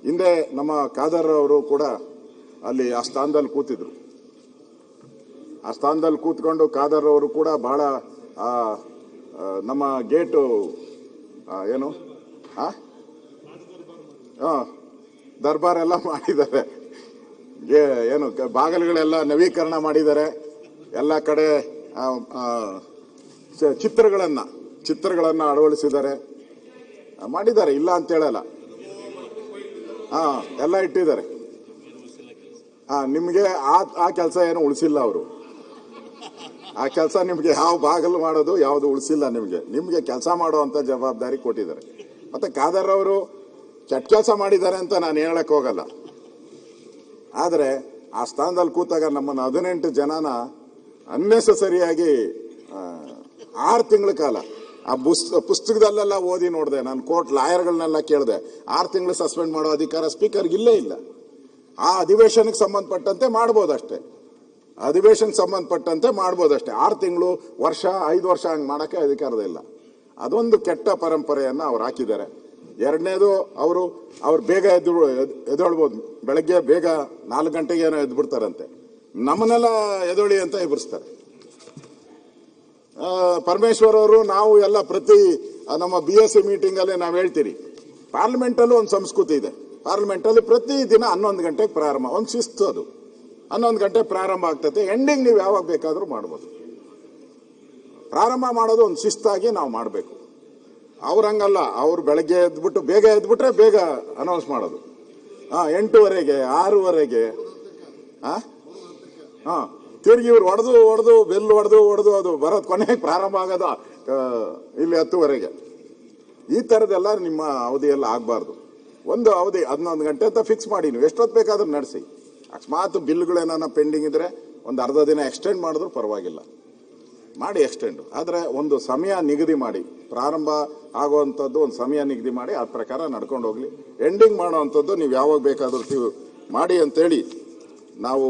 ಹಿಂದೆ ನಮ್ಮ ಖಾದರ್ ಅವರು ಕೂಡ ಅಲ್ಲಿ ಆ ಸ್ಥಾನದಲ್ಲಿ ಕೂತಿದ್ರು. ಆ ಸ್ಥಾನದಲ್ಲಿ ಕೂತ್ಕೊಂಡು ಖಾದರ್ ಅವರು ಕೂಡ ಬಹಳ ನಮ್ಮ ಗೇಟು ಏನು ದರ್ಬಾರ್ ಎಲ್ಲ ಮಾಡಿದ್ದಾರೆ. ಏನು ಬಾಗಿಲುಗಳೆಲ್ಲ ನವೀಕರಣ ಮಾಡಿದ್ದಾರೆ. ಎಲ್ಲ ಕಡೆ ಚಿತ್ರಗಳನ್ನ ಅಳವಡಿಸಿದ್ದಾರೆ, ಮಾಡಿದ್ದಾರೆ, ಇಲ್ಲ ಅಂತ ಹೇಳಲ್ಲ. ಎಲ್ಲ ಇಟ್ಟಿದ್ದಾರೆ. ನಿಮಗೆ ಆ ಕೆಲಸ ಏನು ಉಳಿಸಿಲ್ಲ ಅವರು. ಆ ಕೆಲಸ ನಿಮಗೆ ಯಾವ ಬಾಗಿಲು ಮಾಡೋದು ಯಾವುದು ಉಳಿಸಿಲ್ಲ. ನಿಮಗೆ ಕೆಲಸ ಮಾಡುವಂತ ಜವಾಬ್ದಾರಿ ಕೊಟ್ಟಿದ್ದಾರೆ. ಮತ್ತೆ ಖಾದರ್ ಅವರು ಕೆಟ್ಟ ಕೆಲಸ ಮಾಡಿದ್ದಾರೆ ಅಂತ ನಾನು ಹೇಳಕ್ ಹೋಗಲ್ಲ. ಆದರೆ ಆ ಸ್ಥಾನದಲ್ಲಿ ಕೂತಾಗ ನಮ್ಮನ್ನು 18 ಜನನ ಅನ್ನೆಸರಿಯಾಗಿ 6 ತಿಂಗಳ ಕಾಲ ಆ ಪುಸ್ತಕದಲ್ಲೆಲ್ಲ ಓದಿ ನೋಡಿದೆ. ನಾನು ಕೋರ್ಟ್ ಲಾಯರ್ಗಳನ್ನೆಲ್ಲ ಕೇಳಿದೆ. 6 ತಿಂಗಳು ಸಸ್ಪೆಂಡ್ ಮಾಡೋ ಅಧಿಕಾರ ಸ್ಪೀಕರ್ಗೆ ಇಲ್ಲೇ ಇಲ್ಲ. ಆ ಅಧಿವೇಶನಕ್ಕೆ ಸಂಬಂಧಪಟ್ಟಂತೆ ಮಾಡ್ಬೋದಷ್ಟೇ. 6 ತಿಂಗಳು, ವರ್ಷ, 5 ವರ್ಷ ಹಂಗೆ ಮಾಡೋಕ್ಕೆ ಅಧಿಕಾರದ ಇಲ್ಲ. ಅದೊಂದು ಕೆಟ್ಟ ಪರಂಪರೆಯನ್ನು ಅವ್ರು ಹಾಕಿದ್ದಾರೆ. ಎರಡನೇದು, ಅವ್ರು ಬೇಗ ಎದ್ದೇಳ್ಬೋದು. ಬೆಳಗ್ಗೆ ಬೇಗ 4 ಗಂಟೆಗೆ ಏನೋ ಎದ್ಬಿಡ್ತಾರಂತೆ. ನಮ್ಮನ್ನೆಲ್ಲ ಎದೊಳಿ ಅಂತ ಎಬ್ಬಿಸ್ತಾರೆ. ಪರಮೇಶ್ವರ್ ಅವರು, ನಾವು ಎಲ್ಲ ಪ್ರತಿ ನಮ್ಮ BSc ಮೀಟಿಂಗಲ್ಲಿ ನಾವು ಹೇಳ್ತೀರಿ, ಪಾರ್ಲಿಮೆಂಟಲ್ಲೂ ಒಂದು ಸಂಸ್ಕೃತಿ ಇದೆ. ಪಾರ್ಲಿಮೆಂಟಲ್ಲಿ ಪ್ರತಿ ದಿನ 11 ಗಂಟೆಗೆ ಪ್ರಾರಂಭ, ಒಂದು ಶಿಸ್ತು ಅದು. 11 ಗಂಟೆಗೆ ಪ್ರಾರಂಭ ಆಗ್ತದೆ. ಎಂಡಿಂಗ್ ನೀವು ಯಾವಾಗ ಬೇಕಾದರೂ ಮಾಡ್ಬೋದು. ಪ್ರಾರಂಭ ಮಾಡೋದು ಒಂದು ಶಿಸ್ತಾಗಿ ನಾವು ಮಾಡಬೇಕು. ಅವ್ರಂಗಲ್ಲ, ಅವ್ರು ಬೆಳಗ್ಗೆ ಬೇಗ ಎದ್ಬಿಟ್ರೆ ಬೇಗ ಅನೌನ್ಸ್ ಮಾಡೋದು. 8:30ಗೆ 6:30ಗೆ ತಿರುಗಿ ಇವ್ರು ಹೊಡೆದು ಬೆಲ್ ಹೊಡೆದು ಅದು ಬರೋದು ಕೊನೆಗೆ ಪ್ರಾರಂಭ ಆಗೋದು ಇಲ್ಲಿ 10:00ವರೆಗೆ. ಈ ಥರದ್ದೆಲ್ಲ ನಿಮ್ಮ ಅವಧಿಯಲ್ಲಿ ಆಗಬಾರ್ದು. ಒಂದು ಅವಧಿ 11 ಗಂಟೆ ಅಂತ ಫಿಕ್ಸ್ ಮಾಡಿ, ನೀವು ಎಷ್ಟೊತ್ತು ಬೇಕಾದ್ರೂ ನಡೆಸಿ. ಅಕಸ್ಮಾತ್ ಬಿಲ್ಗಳೇನ ಪೆಂಡಿಂಗ್ ಇದ್ರೆ ಒಂದು ಅರ್ಧ ದಿನ ಎಕ್ಸ್ಟೆಂಡ್ ಮಾಡಿದ್ರು ಪರವಾಗಿಲ್ಲ, ಮಾಡಿ ಎಕ್ಸ್ಟೆಂಡ್. ಆದರೆ ಒಂದು ಸಮಯ ನಿಗದಿ ಮಾಡಿ, ಪ್ರಾರಂಭ ಆಗುವಂಥದ್ದು ಒಂದು ಸಮಯ ನಿಗದಿ ಮಾಡಿ ಆ ಪ್ರಕಾರ ನಡ್ಕೊಂಡು ಹೋಗ್ಲಿ. ಎಂಡಿಂಗ್ ಮಾಡೋವಂಥದ್ದು ನೀವು ಯಾವಾಗ ಬೇಕಾದ್ರೂ ಮಾಡಿ ಅಂತೇಳಿ ನಾವು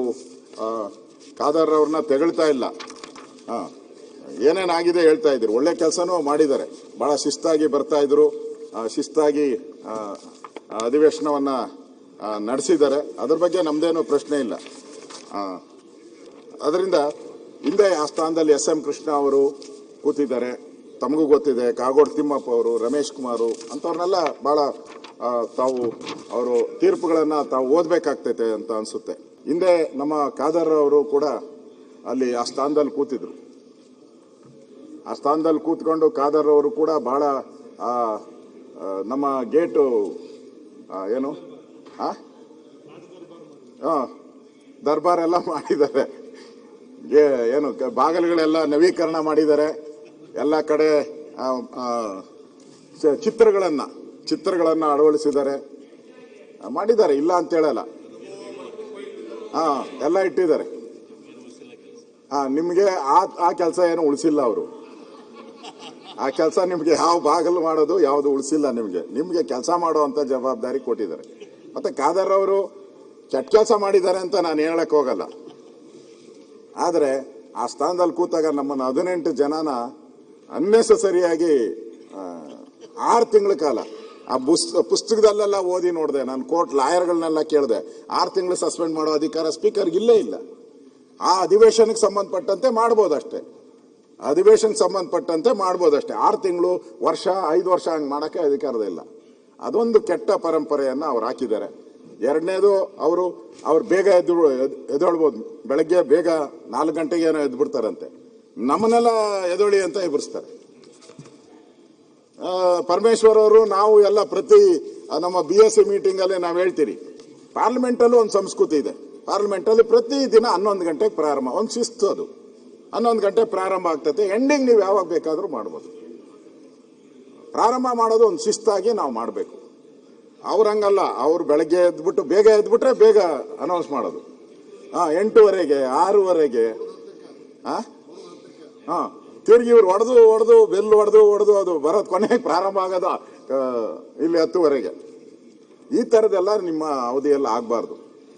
ಖಾದರ್ ಅವ್ರನ್ನ ತೆಗಳ್ತಾ ಇಲ್ಲ. ಏನೇನಾಗಿದೆ ಹೇಳ್ತಾ ಇದ್ರು. ಒಳ್ಳೆ ಕೆಲಸನೂ ಮಾಡಿದ್ದಾರೆ. ಬಹಳ ಶಿಸ್ತಾಗಿ ಬರ್ತಾ ಇದ್ರು, ಶಿಸ್ತಾಗಿ ಅಧಿವೇಶನವನ್ನ ನಡೆಸಿದ್ದಾರೆ. ಅದ್ರ ಬಗ್ಗೆ ನಮ್ದೇನು ಪ್ರಶ್ನೆ ಇಲ್ಲ. ಅದರಿಂದ ಹಿಂದೆ ಆ ಸ್ಥಾನದಲ್ಲಿ SM ಕೃಷ್ಣ ಅವರು ಕೂತಿದ್ದಾರೆ, ತಮಗೂ ಗೊತ್ತಿದೆ. ಕಾಗೋಡು ತಿಮ್ಮಪ್ಪ ಅವರು, ರಮೇಶ್ ಕುಮಾರ್ ಅಂಥವ್ರನ್ನೆಲ್ಲ ಬಹಳ ತಾವು ಅವರು ತೀರ್ಪುಗಳನ್ನು ತಾವು ಓದಬೇಕಾಗ್ತೈತೆ ಅಂತ ಅನಿಸುತ್ತೆ. ಹಿಂದೆ ನಮ್ಮ ಖಾದರ್ ಅವರು ಕೂಡ ಅಲ್ಲಿ ಆ ಸ್ಥಾನದಲ್ಲಿ ಕೂತಿದ್ರು. ಆ ಸ್ಥಾನದಲ್ಲಿ ಕೂತ್ಕೊಂಡು ಖಾದರ್ ಅವರು ಕೂಡ ಬಹಳ ನಮ್ಮ ಗೇಟು ಏನು ದರ್ಬಾರ್ ಎಲ್ಲ ಮಾಡಿದ್ದಾರೆ. ಏನು ಬಾಗಿಲುಗಳೆಲ್ಲ ನವೀಕರಣ ಮಾಡಿದ್ದಾರೆ. ಎಲ್ಲ ಕಡೆ ಚಿತ್ರಗಳನ್ನ ಅಳವಡಿಸಿದ್ದಾರೆ, ಮಾಡಿದ್ದಾರೆ, ಇಲ್ಲ ಅಂತ ಹೇಳಲ್ಲ. ಎಲ್ಲ ಇಟ್ಟಿದ್ದಾರೆ. ನಿಮಗೆ ಆ ಕೆಲಸ ಏನು ಉಳಿಸಿಲ್ಲ ಅವರು. ಆ ಕೆಲಸ ನಿಮಗೆ ಯಾವ ಬಾಗಿಲು ಮಾಡೋದು ಯಾವುದು ಉಳಿಸಿಲ್ಲ. ನಿಮಗೆ ಕೆಲಸ ಮಾಡುವಂತ ಜವಾಬ್ದಾರಿ ಕೊಟ್ಟಿದ್ದಾರೆ. ಮತ್ತೆ ಖಾದರ್ ಅವರು ಕೆಟ್ಟ ಕೆಲಸ ಮಾಡಿದ್ದಾರೆ ಅಂತ ನಾನು ಹೇಳಕ್ ಹೋಗಲ್ಲ. ಆದರೆ ಆ ಸ್ಥಾನದಲ್ಲಿ ಕೂತಾಗ ನಮ್ಮನ್ನು 18 ಜನನ ಅನ್ನೆಸರಿಯಾಗಿ 6 ತಿಂಗಳ ಕಾಲ ಆ ಪುಸ್ತಕದಲ್ಲೆಲ್ಲ ಓದಿ ನೋಡಿದೆ. ನಾನು ಕೋರ್ಟ್ ಲಾಯರ್ಗಳನ್ನೆಲ್ಲ ಕೇಳಿದೆ. 6 ತಿಂಗಳು ಸಸ್ಪೆಂಡ್ ಮಾಡೋ ಅಧಿಕಾರ ಸ್ಪೀಕರ್ಗೆ ಇಲ್ಲೇ ಇಲ್ಲ. ಆ ಅಧಿವೇಶನಕ್ಕೆ ಸಂಬಂಧಪಟ್ಟಂತೆ ಮಾಡ್ಬೋದಷ್ಟೇ. 6 ತಿಂಗಳು, ವರ್ಷ, 5 ವರ್ಷ ಹಂಗೆ ಮಾಡೋಕ್ಕೆ ಅಧಿಕಾರದ ಇಲ್ಲ. ಅದೊಂದು ಕೆಟ್ಟ ಪರಂಪರೆಯನ್ನು ಅವ್ರು ಹಾಕಿದ್ದಾರೆ. ಎರಡನೇದು, ಅವ್ರು ಬೇಗ ಎದ್ದೇಳ್ಬೋದು. ಬೆಳಗ್ಗೆ ಬೇಗ 4 ಗಂಟೆಗೆ ಏನೋ ಎದ್ಬಿಡ್ತಾರಂತೆ. ನಮ್ಮನ್ನೆಲ್ಲ ಎದೊಳಿ ಅಂತ ಎಬ್ಬಿಸ್ತಾರೆ. ಪರಮೇಶ್ವರ್ ಅವರು, ನಾವು ಎಲ್ಲ ಪ್ರತಿ ನಮ್ಮ BSc ಮೀಟಿಂಗಲ್ಲಿ ನಾವು ಹೇಳ್ತೀರಿ, ಪಾರ್ಲಿಮೆಂಟಲ್ಲೂ ಒಂದು ಸಂಸ್ಕೃತಿ ಇದೆ. ಪಾರ್ಲಿಮೆಂಟಲ್ಲಿ ಪ್ರತಿ ದಿನ 11 ಗಂಟೆಗೆ ಪ್ರಾರಂಭ, ಒಂದು ಶಿಸ್ತು ಅದು. 11 ಗಂಟೆ ಪ್ರಾರಂಭ ಆಗ್ತದೆ. ಎಂಡಿಂಗ್ ನೀವು ಯಾವಾಗ ಬೇಕಾದರೂ ಮಾಡ್ಬೋದು. ಪ್ರಾರಂಭ ಮಾಡೋದು ಒಂದು ಶಿಸ್ತಾಗಿ ನಾವು ಮಾಡಬೇಕು. ಅವ್ರಂಗಲ್ಲ, ಅವ್ರು ಬೆಳಗ್ಗೆ ಬೇಗ ಎದ್ಬಿಟ್ರೆ ಬೇಗ ಅನೌನ್ಸ್ ಮಾಡೋದು. 8:30ಗೆ 6:30ಗೆ ತಿರುಗಿ ಇವ್ರು ಹೊಡೆದು ಬೆಲ್ ಹೊಡೆದು ಅದು ಬರೋದು ಕೊನೆಗೆ ಪ್ರಾರಂಭ ಆಗೋದು ಇಲ್ಲಿ 10:00ವರೆಗೆ. ಈ ಥರದ್ದೆಲ್ಲ ನಿಮ್ಮ ಅವಧಿಯಲ್ಲಿ ಆಗಬಾರ್ದು.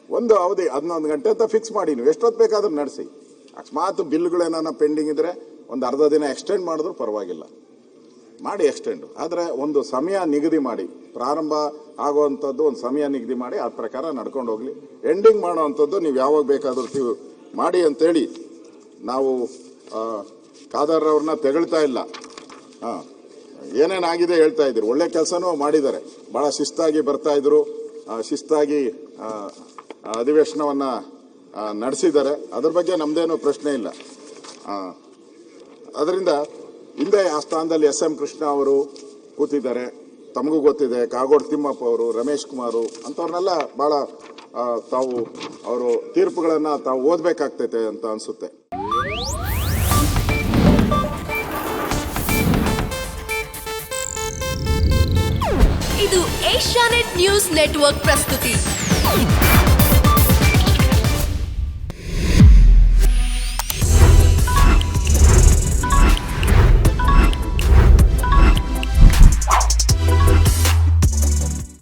ಒಂದು ಅವಧಿ 11 ಗಂಟೆ ಅಂತ ಫಿಕ್ಸ್ ಮಾಡಿ, ನೀವು ಎಷ್ಟೊತ್ತು ಬೇಕಾದ್ರೂ ನಡೆಸಿ. ಅಕಸ್ಮಾತ್ ಬಿಲ್ಗಳೇನ ಪೆಂಡಿಂಗ್ ಇದ್ರೆ ಒಂದು ಅರ್ಧ ದಿನ ಎಕ್ಸ್ಟೆಂಡ್ ಮಾಡಿದ್ರು ಪರವಾಗಿಲ್ಲ, ಮಾಡಿ ಎಕ್ಸ್ಟೆಂಡ್. ಆದರೆ ಒಂದು ಸಮಯ ನಿಗದಿ ಮಾಡಿ, ಪ್ರಾರಂಭ ಆಗುವಂಥದ್ದು ಒಂದು ಸಮಯ ನಿಗದಿ ಮಾಡಿ ಆ ಪ್ರಕಾರ ನಡ್ಕೊಂಡು ಹೋಗಲಿ. ಎಂಡಿಂಗ್ ಮಾಡೋವಂಥದ್ದು ನೀವು ಯಾವಾಗ ಬೇಕಾದರೂ ಮಾಡಿ ಅಂತೇಳಿ ನಾವು ಖಾದರ್ ಅವ್ರನ್ನ ತೆಗಳ್ತಾ ಇಲ್ಲ. ಏನೇನಾಗಿದೆ ಹೇಳ್ತಾ ಇದ್ದೀರಿ, ಒಳ್ಳೆ ಕೆಲಸನೂ ಮಾಡಿದ್ದಾರೆ. ಭಾಳ ಶಿಸ್ತಾಗಿ ಬರ್ತಾ ಇದ್ರು, ಶಿಸ್ತಾಗಿ ಅಧಿವೇಶನವನ್ನು ನಡೆಸಿದ್ದಾರೆ. ಅದ್ರ ಬಗ್ಗೆ ನಮ್ಮದೇನು ಪ್ರಶ್ನೆ ಇಲ್ಲ. ಅದರಿಂದ ಹಿಂದೆ ಆ ಸ್ಥಾನದಲ್ಲಿ ಎಸ್ ಎಂ ಕೃಷ್ಣ ಅವರು ಕೂತಿದ್ದಾರೆ, ತಮಗೂ ಗೊತ್ತಿದೆ. ಕಾಗೋಡು ತಿಮ್ಮಪ್ಪ ಅವರು, ರಮೇಶ್ ಕುಮಾರು ಅಂಥವ್ರನ್ನೆಲ್ಲ ಭಾಳ ತಾವು ಅವರು ತೀರ್ಪುಗಳನ್ನು ತಾವು ಓದಬೇಕಾಗ್ತೈತೆ ಅಂತ ಅನಿಸುತ್ತೆ. ಇದು ಏಷ್ಯಾನೆಟ್ ನ್ಯೂಸ್ ನೆಟ್ವರ್ಕ್ ಪ್ರಸ್ತುತಿ.